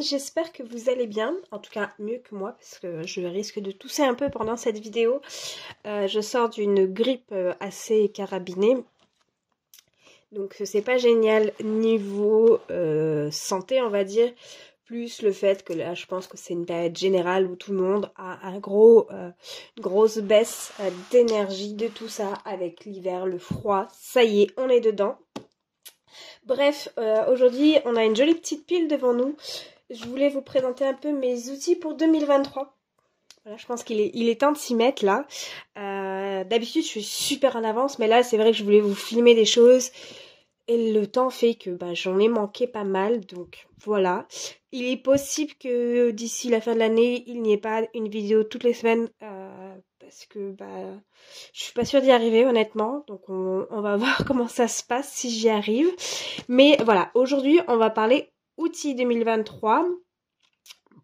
j'espère que vous allez bien, en tout cas mieux que moi parce que je risque de tousser un peu pendant cette vidéo. Je sors d'une grippe assez carabinée, donc c'est pas génial niveau santé on va dire, plus le fait que là je pense que c'est une période générale où tout le monde a une grosse baisse d'énergie de tout ça avec l'hiver, le froid, ça y est on est dedans. Bref, aujourd'hui on a une jolie petite pile devant nous. Je voulais vous présenter un peu mes outils pour 2023. Voilà, je pense qu'il est temps de s'y mettre là. D'habitude je suis super en avance, mais là c'est vrai que je voulais vous filmer des choses. Et le temps fait que j'en ai manqué pas mal, donc voilà. Il est possible que d'ici la fin de l'année, il n'y ait pas une vidéo toutes les semaines, parce que je suis pas sûre d'y arriver honnêtement. Donc on va voir comment ça se passe si j'y arrive. Mais voilà, aujourd'hui on va parler outils 2023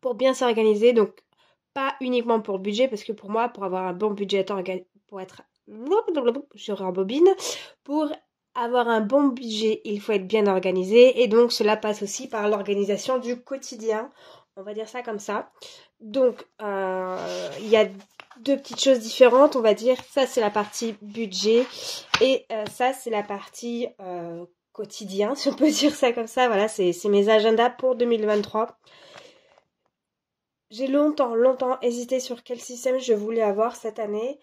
pour bien s'organiser. Donc pas uniquement pour le budget, parce que pour moi, pour avoir un bon budget, pour être... Je rembobine. Pour avoir un bon budget, il faut être bien organisé. Et donc, cela passe aussi par l'organisation du quotidien. On va dire ça comme ça. Donc, il y a deux petites choses différentes. On va dire, ça, c'est la partie budget. Et ça, c'est la partie quotidien, si on peut dire ça comme ça. Voilà, c'est mes agendas pour 2023. J'ai longtemps hésité sur quel système je voulais avoir cette année.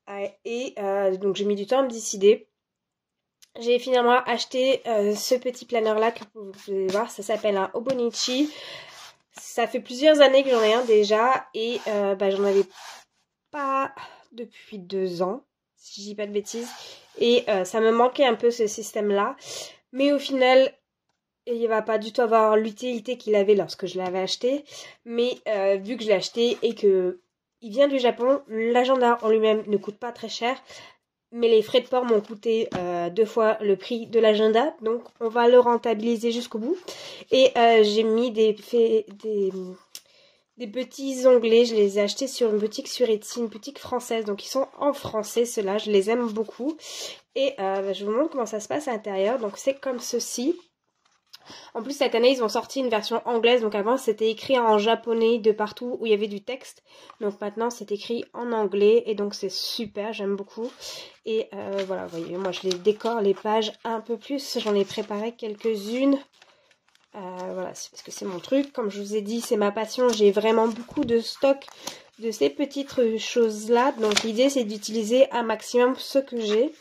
Donc j'ai mis du temps à me décider. J'ai finalement acheté ce petit planeur là que vous pouvez voir, ça s'appelle un Hobonichi. Ça fait plusieurs années que j'en ai un déjà et j'en avais pas depuis 2 ans, si je dis pas de bêtises. Et ça me manquait un peu ce système là. Mais au final, il va pas du tout avoir l'utilité qu'il avait lorsque je l'avais acheté. Mais vu que je l'ai acheté et que il vient du Japon, l'agenda en lui-même ne coûte pas très cher. Mais les frais de port m'ont coûté 2 fois le prix de l'agenda. Donc on va le rentabiliser jusqu'au bout. Et j'ai mis des petits onglets. Je les ai achetés sur une boutique sur Etsy, une boutique française. Donc ils sont en français ceux-là. Je les aime beaucoup. Et je vous montre comment ça se passe à l'intérieur. Donc c'est comme ceci. En plus, cette année, ils ont sorti une version anglaise. Donc avant, c'était écrit en japonais de partout où il y avait du texte. Donc maintenant, c'est écrit en anglais. Et donc, c'est super. J'aime beaucoup. Et voilà, vous voyez, moi, je les décore les pages un peu plus. J'en ai préparé quelques-unes. Voilà, c'est parce que c'est mon truc. Comme je vous ai dit, c'est ma passion. J'ai vraiment beaucoup de stock de ces petites choses-là. Donc, l'idée, c'est d'utiliser un maximum ce que j'ai.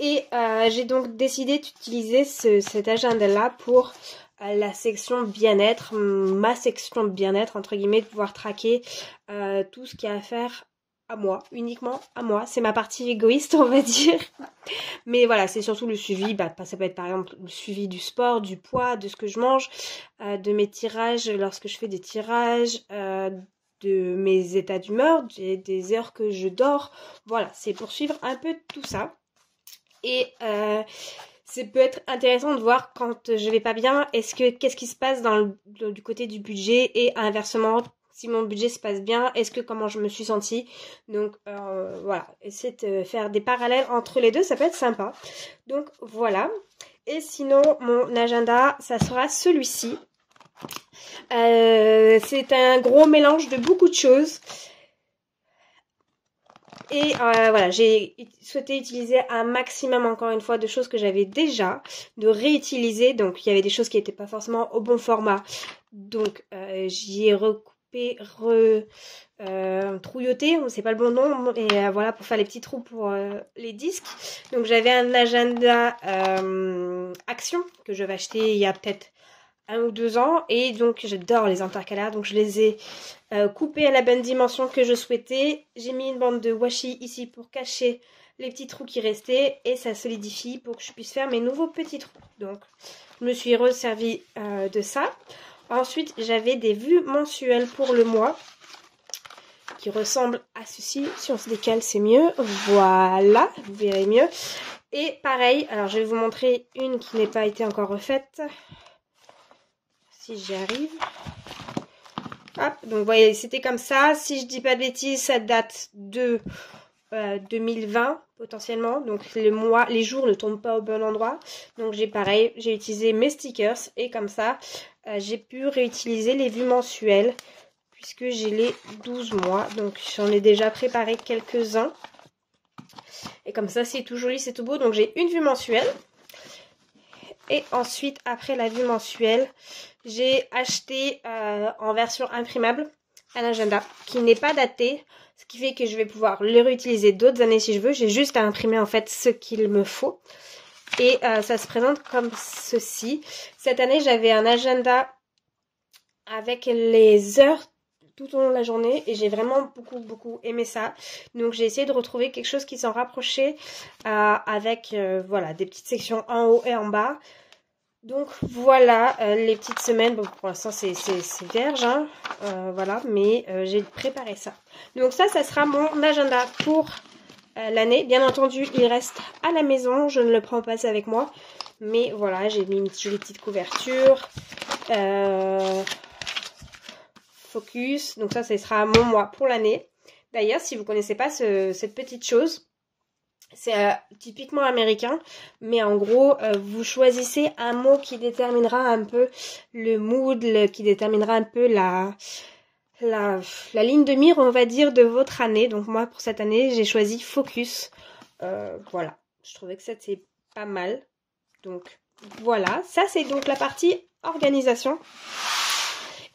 Et j'ai donc décidé d'utiliser cet agenda-là pour la section bien-être, ma section bien-être, entre guillemets, de pouvoir traquer tout ce qu'il y a à faire à moi, uniquement à moi. C'est ma partie égoïste, on va dire. Mais voilà, c'est surtout le suivi. Ça peut être par exemple le suivi du sport, du poids, de ce que je mange, de mes tirages, lorsque je fais des tirages, de mes états d'humeur, des heures que je dors. Voilà, c'est pour suivre un peu tout ça. Et ça peut être intéressant de voir quand je vais pas bien, qu'est-ce qui se passe du côté du budget et inversement, si mon budget se passe bien, comment je me suis sentie. Donc voilà, essayer de faire des parallèles entre les deux, ça peut être sympa. Donc voilà. Et sinon, mon agenda, ça sera celui-ci. C'est un gros mélange de beaucoup de choses. Et voilà, j'ai souhaité utiliser un maximum, encore une fois, de choses que j'avais déjà, de réutiliser. Donc, il y avait des choses qui n'étaient pas forcément au bon format. Donc, j'y ai recoupé, trouilloté, c'est pas le bon nom. Et voilà, pour faire les petits trous pour les disques. Donc, j'avais un agenda Action que je vais acheter il y a peut-être 1 ou 2 ans, et donc j'adore les intercalaires, donc je les ai coupés à la bonne dimension que je souhaitais. J'ai mis une bande de washi ici pour cacher les petits trous qui restaient et ça solidifie pour que je puisse faire mes nouveaux petits trous. Donc je me suis resservie de ça. Ensuite j'avais des vues mensuelles pour le mois qui ressemblent à ceci. Si on se décale c'est mieux, voilà, vous verrez mieux. Et pareil, alors je vais vous montrer une qui n'a pas été encore refaite. Si j'y arrive. Hop, donc vous voyez, c'était comme ça. Si je dis pas de bêtises, ça date de 2020 potentiellement. Donc les jours ne tombent pas au bon endroit. Donc j'ai utilisé mes stickers et comme ça, j'ai pu réutiliser les vues mensuelles puisque j'ai les 12 mois. Donc j'en ai déjà préparé quelques-uns. Et comme ça, c'est tout joli, c'est tout beau. Donc j'ai une vue mensuelle. Et ensuite, après la vue mensuelle, j'ai acheté en version imprimable un agenda qui n'est pas daté. Ce qui fait que je vais pouvoir le réutiliser d'autres années si je veux. J'ai juste à imprimer en fait ce qu'il me faut. Et ça se présente comme ceci. Cette année, j'avais un agenda avec les heures tout au long de la journée et j'ai vraiment beaucoup aimé ça. Donc j'ai essayé de retrouver quelque chose qui s'en rapprochait avec voilà, des petites sections en haut et en bas. Donc voilà les petites semaines. Bon, pour l'instant c'est vierge, hein, voilà, mais j'ai préparé ça. Donc ça sera mon agenda pour l'année. Bien entendu, il reste à la maison, je ne le prends pas avec moi. Mais voilà, j'ai mis une jolie petite couverture. Focus. Donc ça sera mon mois pour l'année. D'ailleurs, si vous ne connaissez pas cette petite chose, c'est typiquement américain. Mais en gros, vous choisissez un mot qui déterminera un peu le mood, qui déterminera un peu la ligne de mire, on va dire, de votre année. Donc moi, pour cette année, j'ai choisi Focus. Voilà, je trouvais que c'était pas mal. Donc voilà, ça c'est donc la partie organisation.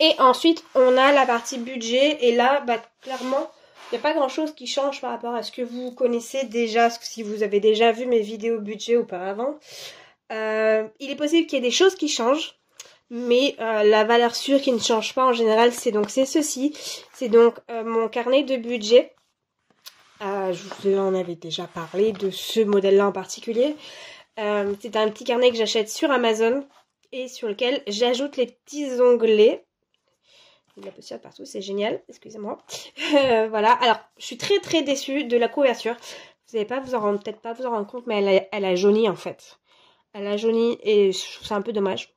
Et ensuite, on a la partie budget. Et là, bah, clairement, il n'y a pas grand-chose qui change par rapport à ce que vous connaissez déjà, si vous avez déjà vu mes vidéos budget auparavant. Il est possible qu'il y ait des choses qui changent. Mais la valeur sûre qui ne change pas en général, c'est ceci. C'est donc mon carnet de budget. Je vous en avais déjà parlé de ce modèle-là en particulier. C'est un petit carnet que j'achète sur Amazon et sur lequel j'ajoute les petits onglets. Il y a la poussière partout, c'est génial. Excusez-moi. Voilà. Alors, je suis très déçue de la couverture. Vous n'allez pas peut-être pas vous en rendre compte, mais elle a jauni en fait. Elle a jauni et je trouve ça un peu dommage.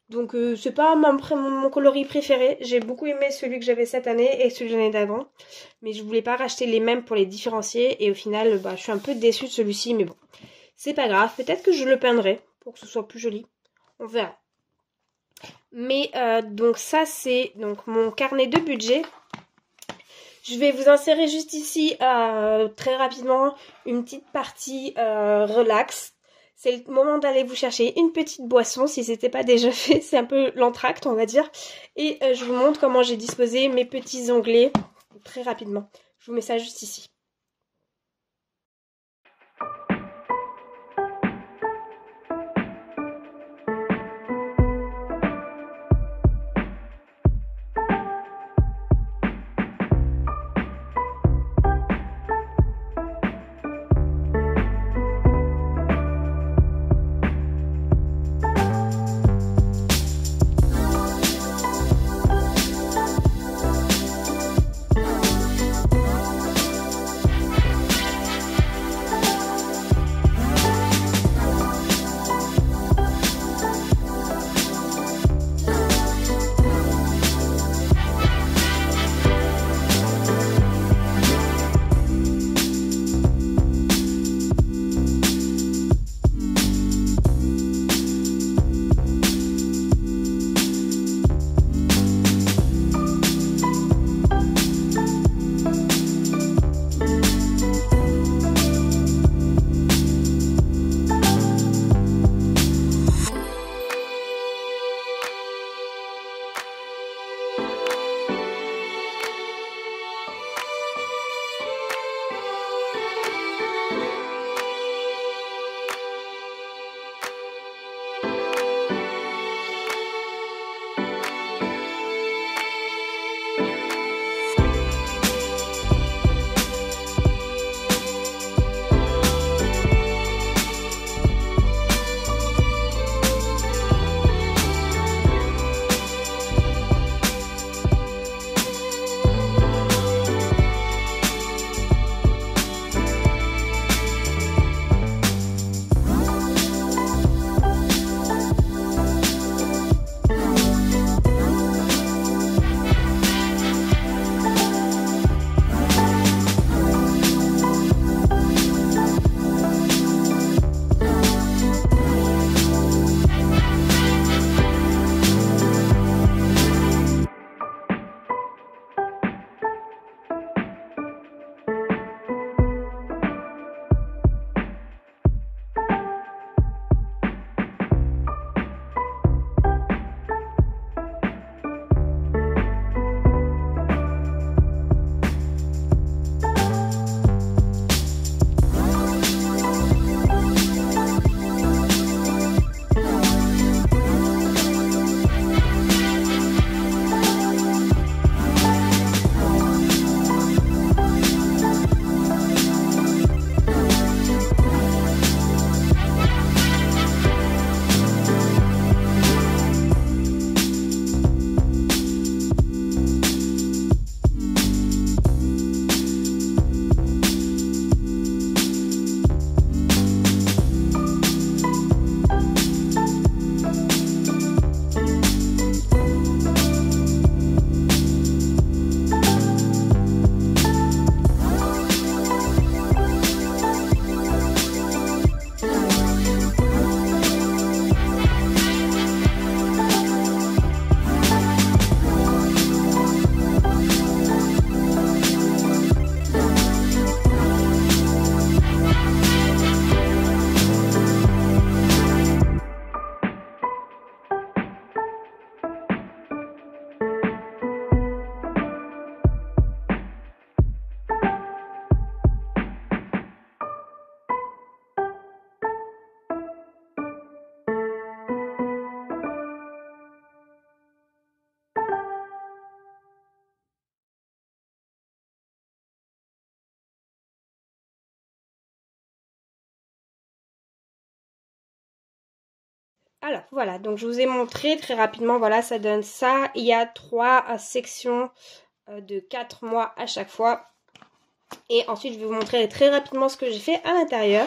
Donc c'est pas mon coloris préféré. J'ai beaucoup aimé celui que j'avais cette année et celui de l'année d'avant. Mais je voulais pas racheter les mêmes pour les différencier. Et au final, bah, je suis un peu déçue de celui-ci. Mais bon, c'est pas grave. Peut-être que je le peindrai pour que ce soit plus joli. On verra. Mais donc ça c'est donc mon carnet de budget. Je vais vous insérer juste ici très rapidement une petite partie relax. C'est le moment d'aller vous chercher une petite boisson si ce n'était pas déjà fait. C'est un peu l'entracte on va dire. Et je vous montre comment j'ai disposé mes petits onglets très rapidement. Je vous mets ça juste ici. Alors voilà, donc je vous ai montré très rapidement, voilà, ça donne ça. Il y a 3 sections de 4 mois à chaque fois. Et ensuite, je vais vous montrer très rapidement ce que j'ai fait à l'intérieur.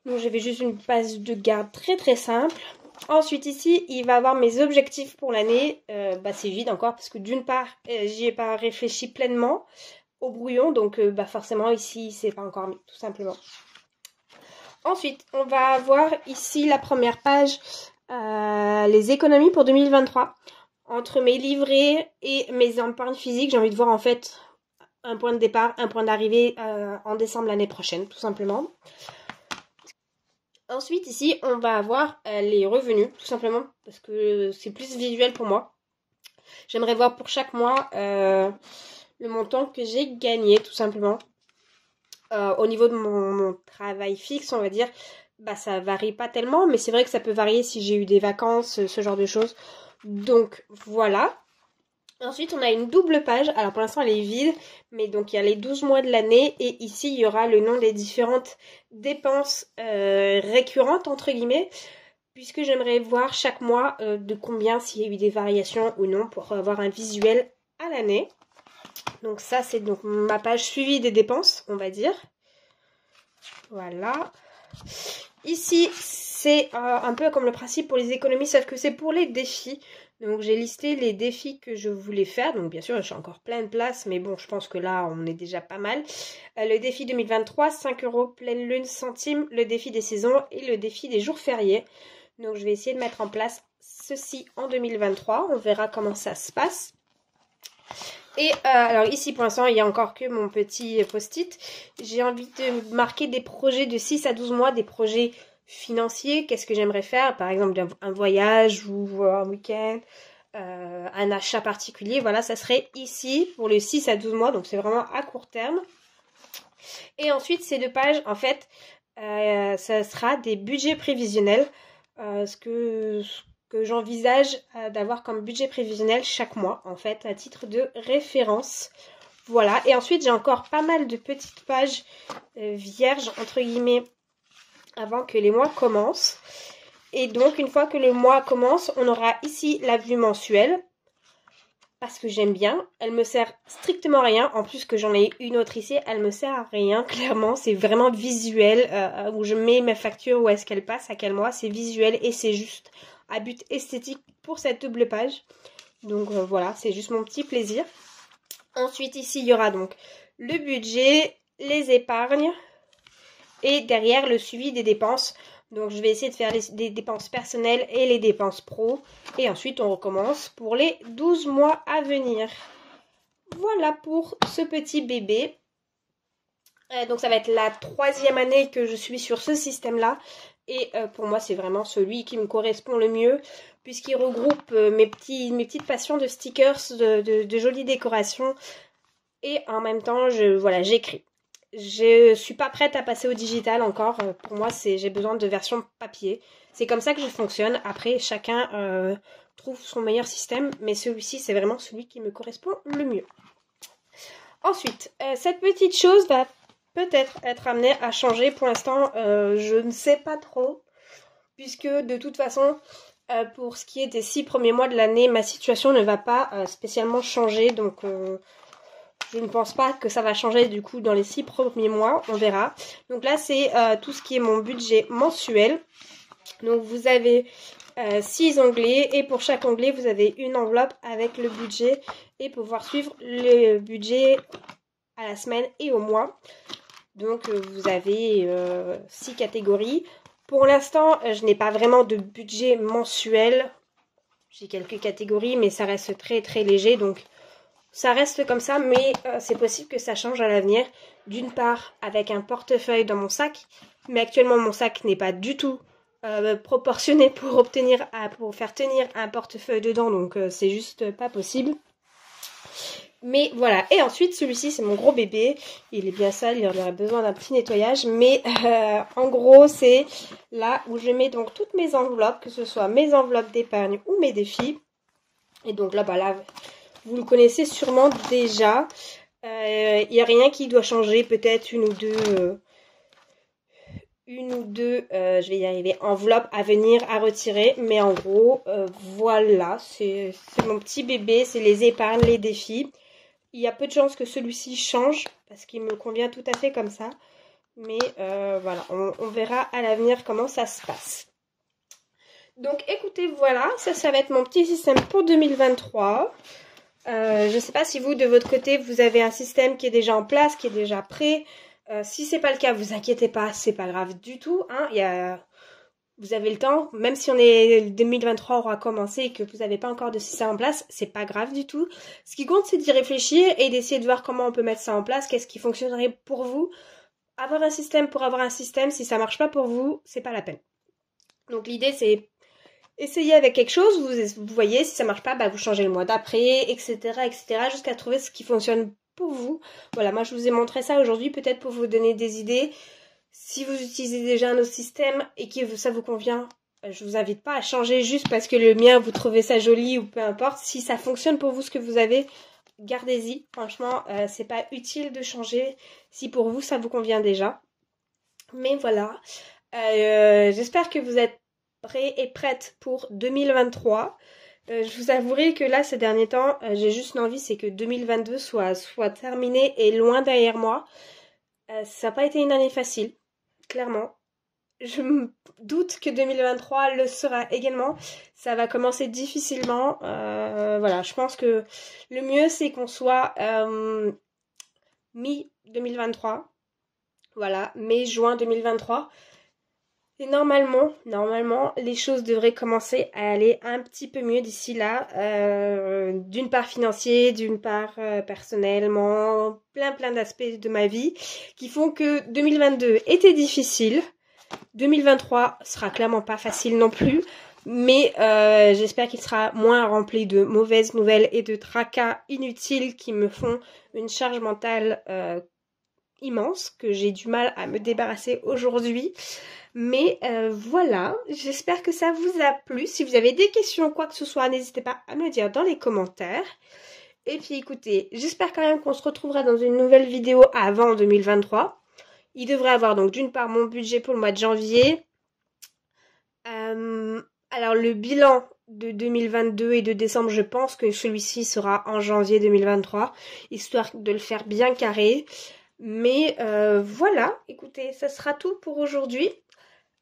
Donc j'avais juste une page de garde très très simple. Ensuite ici, il va avoir mes objectifs pour l'année. C'est vide encore parce que d'une part, j'y ai pas réfléchi pleinement au brouillon. Donc forcément ici, c'est pas encore mis, tout simplement. Ensuite, on va avoir ici la première page, les économies pour 2023. Entre mes livrets et mes épargnes physiques, j'ai envie de voir en fait un point de départ, un point d'arrivée en décembre l'année prochaine, tout simplement. Ensuite, ici, on va avoir les revenus, tout simplement, parce que c'est plus visuel pour moi. J'aimerais voir pour chaque mois le montant que j'ai gagné, tout simplement. Au niveau de mon travail fixe, on va dire, ça varie pas tellement, mais c'est vrai que ça peut varier si j'ai eu des vacances, ce genre de choses. Donc, voilà. Ensuite, on a une double page. Alors, pour l'instant, elle est vide, mais donc, il y a les 12 mois de l'année. Et ici, il y aura le nom des différentes dépenses récurrentes, entre guillemets, puisque j'aimerais voir chaque mois de combien, s'il y a eu des variations ou non, pour avoir un visuel à l'année. Donc, ça, c'est donc ma page suivie des dépenses, on va dire. Voilà. Ici, c'est un peu comme le principe pour les économies, sauf que c'est pour les défis. Donc j'ai listé les défis que je voulais faire. Donc bien sûr, j'ai encore plein de place, mais bon, je pense que là, on est déjà pas mal. Le défi 2023, 5 € pleine lune centimes, le défi des saisons et le défi des jours fériés. Donc je vais essayer de mettre en place ceci en 2023. On verra comment ça se passe. Et alors ici pour l'instant il n'y a encore que mon petit post-it. J'ai envie de marquer des projets de 6 à 12 mois, des projets financiers. Qu'est-ce que j'aimerais faire? Par exemple un voyage ou un week-end, un achat particulier. Voilà, ça serait ici pour les 6 à 12 mois. Donc c'est vraiment à court terme. Et ensuite ces deux pages en fait ça sera des budgets prévisionnels. Ce que j'envisage d'avoir comme budget prévisionnel chaque mois, en fait, à titre de référence. Voilà, et ensuite, j'ai encore pas mal de petites pages vierges, entre guillemets, avant que les mois commencent. Et donc, une fois que le mois commence, on aura ici la vue mensuelle, parce que j'aime bien. Elle me sert strictement à rien. En plus que j'en ai une autre ici, elle me sert à rien, clairement. C'est vraiment visuel, où je mets mes factures, où est-ce qu'elles passent, à quel mois. C'est visuel et c'est juste à but esthétique pour cette double page. Donc voilà, c'est juste mon petit plaisir. Ensuite, ici, il y aura donc le budget, les épargnes et derrière le suivi des dépenses. Donc je vais essayer de faire les dépenses personnelles et les dépenses pro. Et ensuite, on recommence pour les 12 mois à venir. Voilà pour ce petit bébé. Donc ça va être la 3e année que je suis sur ce système-là. Et pour moi, c'est vraiment celui qui me correspond le mieux, puisqu'il regroupe mes petites passions de stickers, de jolies décorations. Et en même temps, j'écris. Je suis pas prête à passer au digital encore. Pour moi, j'ai besoin de version papier. C'est comme ça que je fonctionne. Après, chacun trouve son meilleur système, mais celui-ci, c'est vraiment celui qui me correspond le mieux. Ensuite, cette petite chose va peut-être être amenée à changer. Pour l'instant, je ne sais pas trop, puisque de toute façon, pour ce qui est des 6 premiers mois de l'année, ma situation ne va pas spécialement changer. Donc, je ne pense pas que ça va changer du coup dans les 6 premiers mois. On verra. Donc là, c'est tout ce qui est mon budget mensuel. Donc, vous avez 6 onglets et pour chaque onglet, vous avez une enveloppe avec le budget et pouvoir suivre le budget à la semaine et au mois. Donc, vous avez 6 catégories. Pour l'instant, je n'ai pas vraiment de budget mensuel. J'ai quelques catégories, mais ça reste très très léger. Donc, ça reste comme ça, mais c'est possible que ça change à l'avenir. D'une part, avec un portefeuille dans mon sac. Mais actuellement, mon sac n'est pas du tout proportionné pour faire tenir un portefeuille dedans. Donc, c'est juste pas possible. Mais voilà, et ensuite celui-ci c'est mon gros bébé, il est bien sale, il aurait besoin d'un petit nettoyage, mais en gros c'est là où je mets donc toutes mes enveloppes, que ce soit mes enveloppes d'épargne ou mes défis. Et donc là, là vous le connaissez sûrement déjà, il n'y a rien qui doit changer, peut-être une ou deux une ou deux, je vais y arriver, enveloppes à venir à retirer. Mais en gros, voilà, c'est mon petit bébé, c'est les épargnes, les défis. Il y a peu de chances que celui-ci change parce qu'il me convient tout à fait comme ça. Mais voilà, on verra à l'avenir comment ça se passe. Donc écoutez, voilà, ça va être mon petit système pour 2023. Je ne sais pas si vous, de votre côté, vous avez un système qui est déjà en place, qui est déjà prêt. Si c'est pas le cas, vous inquiétez pas, c'est pas grave du tout. Hein. Vous avez le temps, même si 2023 aura commencé et que vous n'avez pas encore de système en place, c'est pas grave du tout. Ce qui compte, c'est d'y réfléchir et d'essayer de voir comment on peut mettre ça en place, qu'est-ce qui fonctionnerait pour vous. Avoir un système pour avoir un système, si ça marche pas pour vous, c'est pas la peine. Donc l'idée, c'est essayer avec quelque chose, vous voyez, si ça marche pas, bah, vous changez le mois d'après, etc., jusqu'à trouver ce qui fonctionne pour vous. Voilà, moi je vous ai montré ça aujourd'hui, peut-être pour vous donner des idées. Si vous utilisez déjà un autre système et que ça vous convient, je vous invite pas à changer juste parce que le mien, vous trouvez ça joli ou peu importe. Si ça fonctionne pour vous ce que vous avez, gardez-y. Franchement, c'est pas utile de changer si pour vous ça vous convient déjà. Mais voilà, j'espère que vous êtes prêts et prêtes pour 2023. Je vous avouerai que là, ces derniers temps, j'ai juste l'envie, c'est que 2022 soit terminé et loin derrière moi. Ça n'a pas été une année facile, clairement. Je me doute que 2023 le sera également. Ça va commencer difficilement. Voilà, je pense que le mieux, c'est qu'on soit mi-2023. Voilà, mai-juin 2023. Et normalement, les choses devraient commencer à aller un petit peu mieux d'ici là. D'une part financier, d'une part personnellement, plein d'aspects de ma vie qui font que 2022 était difficile. 2023 sera clairement pas facile non plus. Mais j'espère qu'il sera moins rempli de mauvaises nouvelles et de tracas inutiles qui me font une charge mentale immense que j'ai du mal à me débarrasser aujourd'hui. Mais voilà, j'espère que ça vous a plu. Si vous avez des questions, quoi que ce soit, n'hésitez pas à me le dire dans les commentaires. Et puis écoutez, j'espère quand même qu'on se retrouvera dans une nouvelle vidéo avant 2023. Il devrait avoir donc d'une part mon budget pour le mois de janvier. Alors le bilan de 2022 et de décembre, je pense que celui-ci sera en janvier 2023, histoire de le faire bien carré. Mais voilà, écoutez, ça sera tout pour aujourd'hui.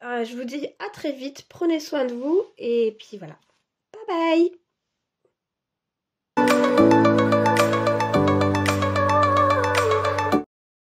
Je vous dis à très vite, prenez soin de vous et puis voilà. Bye bye!